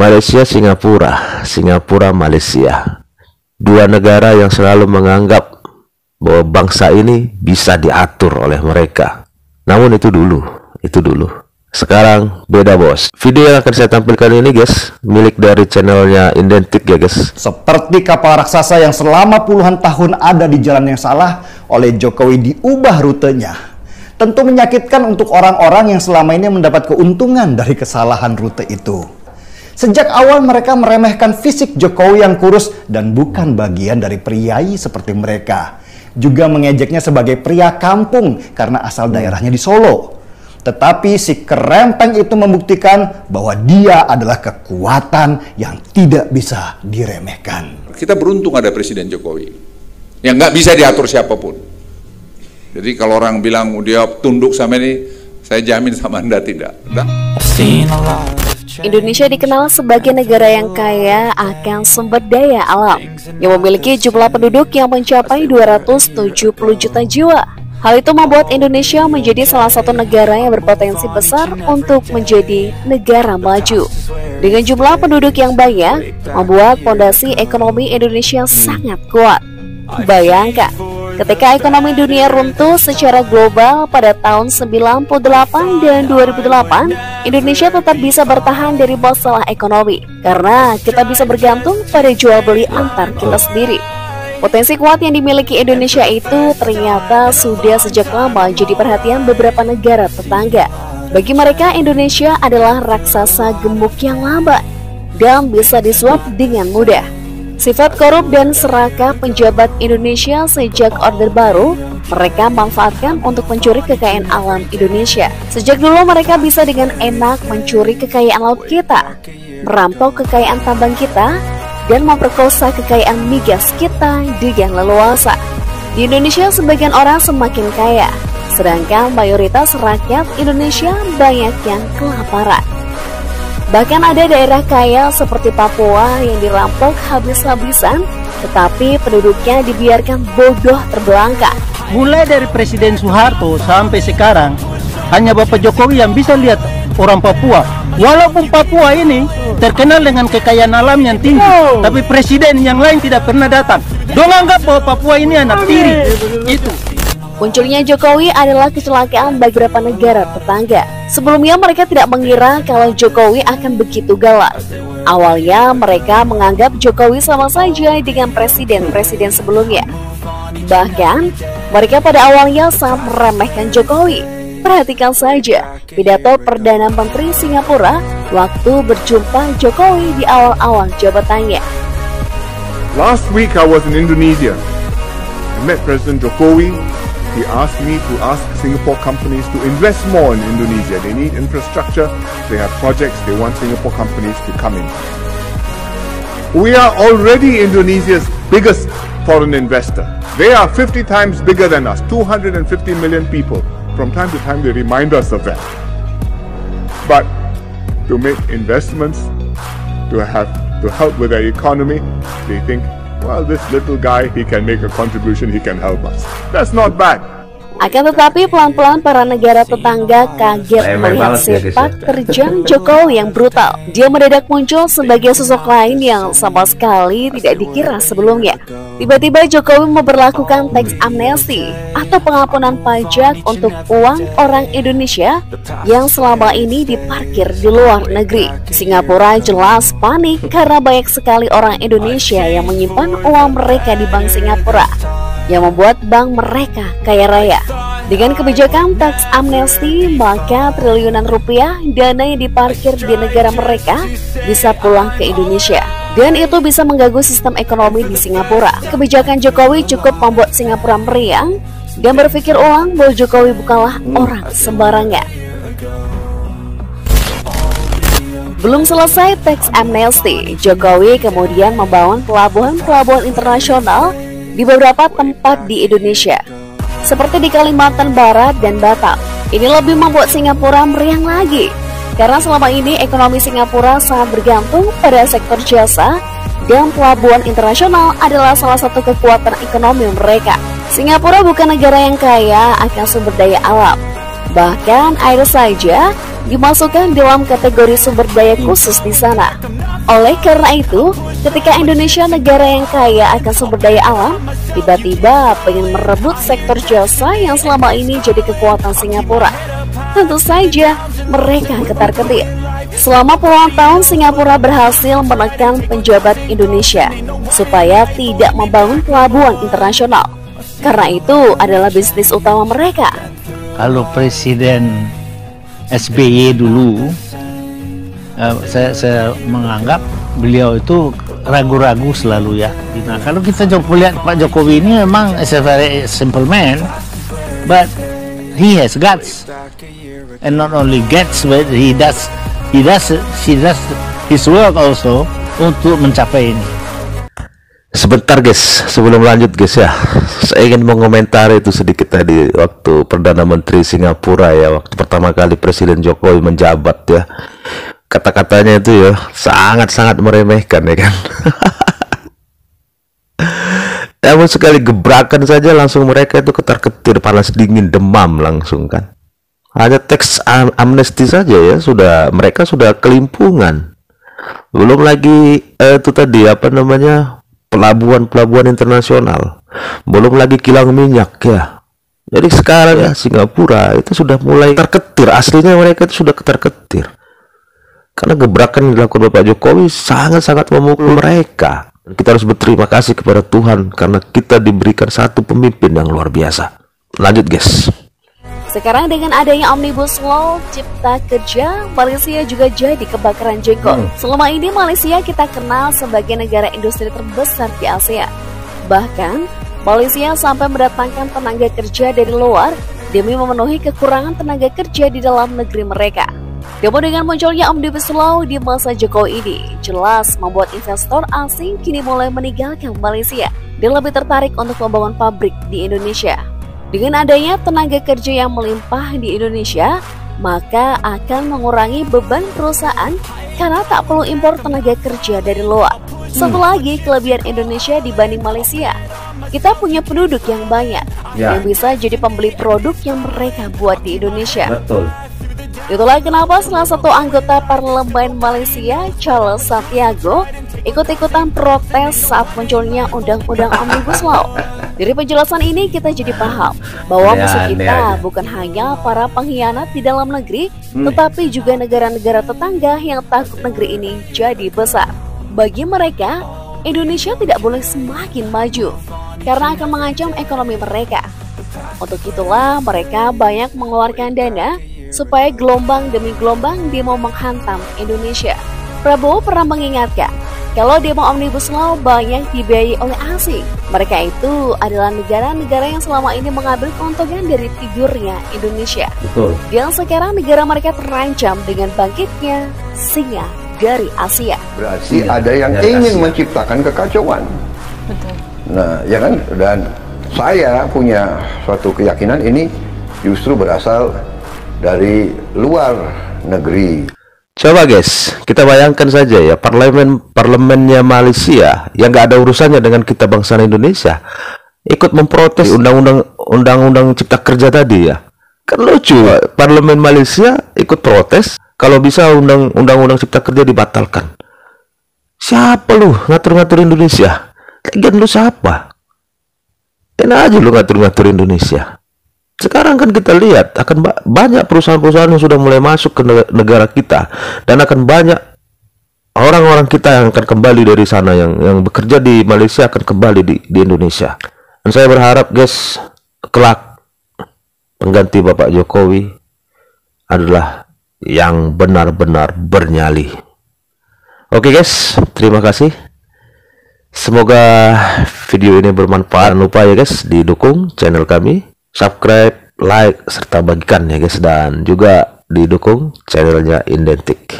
Malaysia, Singapura, Singapura, Malaysia. Dua negara yang selalu menganggap bahwa bangsa ini bisa diatur oleh mereka. Namun itu dulu. Sekarang beda, bos. Video yang akan saya tampilkan ini, guys, milik dari channelnya Identik ya, guys. Seperti kapal raksasa yang selama puluhan tahun ada di jalan yang salah, oleh Jokowi diubah rutenya. Tentu menyakitkan untuk orang-orang yang selama ini mendapat keuntungan dari kesalahan rute itu. Sejak awal mereka meremehkan fisik Jokowi yang kurus dan bukan bagian dari priai seperti mereka. Juga mengejeknya sebagai pria kampung karena asal daerahnya di Solo. Tetapi si kerempeng itu membuktikan bahwa dia adalah kekuatan yang tidak bisa diremehkan. Kita beruntung ada Presiden Jokowi yang nggak bisa diatur siapapun. Jadi kalau orang bilang dia tunduk sama ini, saya jamin sama Anda tidak. Indonesia dikenal sebagai negara yang kaya akan sumber daya alam, yang memiliki jumlah penduduk yang mencapai 270 juta jiwa. Hal itu membuat Indonesia menjadi salah satu negara yang berpotensi besar untuk menjadi negara maju. Dengan jumlah penduduk yang banyak, membuat fondasi ekonomi Indonesia sangat kuat. Bayangkan, ketika ekonomi dunia runtuh secara global pada tahun 98 dan 2008, Indonesia tetap bisa bertahan dari masalah ekonomi karena kita bisa bergantung pada jual beli antar kita sendiri. Potensi kuat yang dimiliki Indonesia itu ternyata sudah sejak lama jadi perhatian beberapa negara tetangga. Bagi mereka, Indonesia adalah raksasa gemuk yang lambat dan bisa disuap dengan mudah. Sifat korup dan serakah penjabat Indonesia sejak Orde Baru, mereka manfaatkan untuk mencuri kekayaan alam Indonesia. Sejak dulu mereka bisa dengan enak mencuri kekayaan laut kita, merampok kekayaan tambang kita, dan memperkosa kekayaan migas kita dengan leluasa. Di Indonesia sebagian orang semakin kaya, sedangkan mayoritas rakyat Indonesia banyak yang kelaparan. Bahkan ada daerah kaya seperti Papua yang dirampok habis-habisan, tetapi penduduknya dibiarkan bodoh terbelangkah. Mulai dari Presiden Soeharto sampai sekarang, hanya Bapak Jokowi yang bisa lihat orang Papua. Walaupun Papua ini terkenal dengan kekayaan alam yang tinggi, tapi presiden yang lain tidak pernah datang. Dong anggap bahwa Papua ini anak tiri. Itu. Munculnya Jokowi adalah kecelakaan bagi beberapa negara tetangga. Sebelumnya mereka tidak mengira kalau Jokowi akan begitu galak. Awalnya mereka menganggap Jokowi sama saja dengan presiden-presiden sebelumnya. Bahkan mereka pada awalnya sangat meremehkan Jokowi. Perhatikan saja pidato Perdana Menteri Singapura waktu berjumpa Jokowi di awal-awal jabatannya. Last week I was in Indonesia. I met President Jokowi. He asked me to ask Singapore companies to invest more in Indonesia. They need infrastructure, they have projects, they want Singapore companies to come in. We are already Indonesia's biggest foreign investor. They are 50 times bigger than us, 250 million people. From time to time they remind us of that. But to make investments, to help with their economy, they think, well, this little guy, he can make a contribution, he can help us. That's not bad. Akan tetapi pelan-pelan para negara tetangga kaget melihat sepak terjang Jokowi yang brutal. Dia mendadak muncul sebagai sosok lain yang sama sekali tidak dikira sebelumnya. Tiba-tiba Jokowi memberlakukan teks amnesti atau pengampunan pajak untuk uang orang Indonesia yang selama ini diparkir di luar negeri. Singapura jelas panik karena banyak sekali orang Indonesia yang menyimpan uang mereka di bank Singapura, yang membuat bank mereka kaya raya. Dengan kebijakan tax amnesty, maka triliunan rupiah dana yang diparkir di negara mereka bisa pulang ke Indonesia. Dan itu bisa mengganggu sistem ekonomi di Singapura. Kebijakan Jokowi cukup membuat Singapura meriang dan berpikir ulang bahwa Jokowi bukanlah orang sembarangan. Belum selesai tax amnesty, Jokowi kemudian membangun pelabuhan-pelabuhan internasional di beberapa tempat di Indonesia, seperti di Kalimantan Barat dan Batam. Ini lebih membuat Singapura meriang lagi, karena selama ini ekonomi Singapura sangat bergantung pada sektor jasa, dan pelabuhan internasional adalah salah satu kekuatan ekonomi mereka. Singapura bukan negara yang kaya akan sumber daya alam. Bahkan air saja dimasukkan dalam kategori sumber daya khusus di sana. Oleh karena itu, ketika Indonesia negara yang kaya akan sumber daya alam, tiba-tiba pengen merebut sektor jasa yang selama ini jadi kekuatan Singapura, tentu saja mereka ketar-ketir. Selama puluhan tahun, Singapura berhasil menekan penjabat Indonesia supaya tidak membangun pelabuhan internasional, karena itu adalah bisnis utama mereka. Kalau Presiden SBY dulu, saya menganggap beliau itu ragu-ragu selalu ya. Nah, kalau kita lihat Pak Jokowi ini memang is a very simple man, but he has guts, and not only guts, but he does his work also untuk mencapai ini. Sebentar guys, sebelum lanjut guys ya, saya ingin mengomentari itu sedikit tadi waktu Perdana Menteri Singapura ya, waktu pertama kali Presiden Jokowi menjabat ya, kata-katanya itu ya sangat-sangat meremehkan ya kan. Namun sekali gebrakan saja langsung mereka itu ketar-ketir, panas dingin, demam langsung kan. Hanya teks amnesti saja ya, mereka sudah kelimpungan. Belum lagi itu tadi apa namanya, pelabuhan internasional, belum lagi kilang minyak ya. Jadi sekarang ya Singapura itu sudah mulai ketar-ketir, aslinya mereka itu sudah ketar-ketir karena gebrakan yang dilakukan Bapak Jokowi sangat-sangat memukul mereka. Dan kita harus berterima kasih kepada Tuhan karena kita diberikan satu pemimpin yang luar biasa. Lanjut guys. Sekarang dengan adanya Omnibus Law Cipta Kerja, Malaysia juga jadi kebakaran jenggot. Selama ini Malaysia kita kenal sebagai negara industri terbesar di Asia. Bahkan, Malaysia sampai mendatangkan tenaga kerja dari luar demi memenuhi kekurangan tenaga kerja di dalam negeri mereka. Namun dengan munculnya Omnibus Law di masa Jokowi ini, jelas membuat investor asing kini mulai meninggalkan Malaysia dan lebih tertarik untuk membangun pabrik di Indonesia. Dengan adanya tenaga kerja yang melimpah di Indonesia, maka akan mengurangi beban perusahaan karena tak perlu impor tenaga kerja dari luar. Satu lagi kelebihan Indonesia dibanding Malaysia, kita punya penduduk yang banyak yang bisa jadi pembeli produk yang mereka buat di Indonesia. Betul. Itulah kenapa salah satu anggota parlemen Malaysia, Charles Santiago, ikut-ikutan protes saat munculnya undang-undang Omnibus Law. Dari penjelasan ini kita jadi paham bahwa musuh kita bukan hanya para pengkhianat di dalam negeri, tetapi juga negara-negara tetangga yang takut negeri ini jadi besar. Bagi mereka, Indonesia tidak boleh semakin maju karena akan mengancam ekonomi mereka. Untuk itulah mereka banyak mengeluarkan dana supaya gelombang demi gelombang demo menghantam Indonesia. Prabowo pernah mengingatkan, kalau demo Omnibus Law banyak dibiayai oleh asing. Mereka itu adalah negara-negara yang selama ini mengambil keuntungan dari tidurnya Indonesia. Betul. Yang sekarang negara mereka terancam dengan bangkitnya singa dari Asia. Berarti ada yang ingin menciptakan kekacauan. Betul. Nah, ya kan? Dan saya punya suatu keyakinan ini justru berasal dari luar negeri. Coba guys, kita bayangkan saja ya, parlemennya Malaysia yang nggak ada urusannya dengan kita bangsa Indonesia ikut memprotes undang-undang Cipta Kerja tadi ya. Kan lucu, parlemen Malaysia ikut protes kalau bisa undang-undang Cipta Kerja dibatalkan. Siapa lu ngatur-ngatur Indonesia? Lagian lu siapa? Enak aja lu ngatur-ngatur Indonesia. Sekarang kan kita lihat akan banyak perusahaan-perusahaan yang sudah mulai masuk ke negara kita, dan akan banyak orang-orang kita yang akan kembali dari sana, yang bekerja di Malaysia akan kembali di Indonesia. Dan saya berharap guys, kelak pengganti Bapak Jokowi adalah yang benar-benar bernyali. Oke guys, terima kasih. Semoga video ini bermanfaat. Jangan lupa ya guys, didukung channel kami, subscribe, like, serta bagikan ya guys, dan juga didukung channelnya Identik.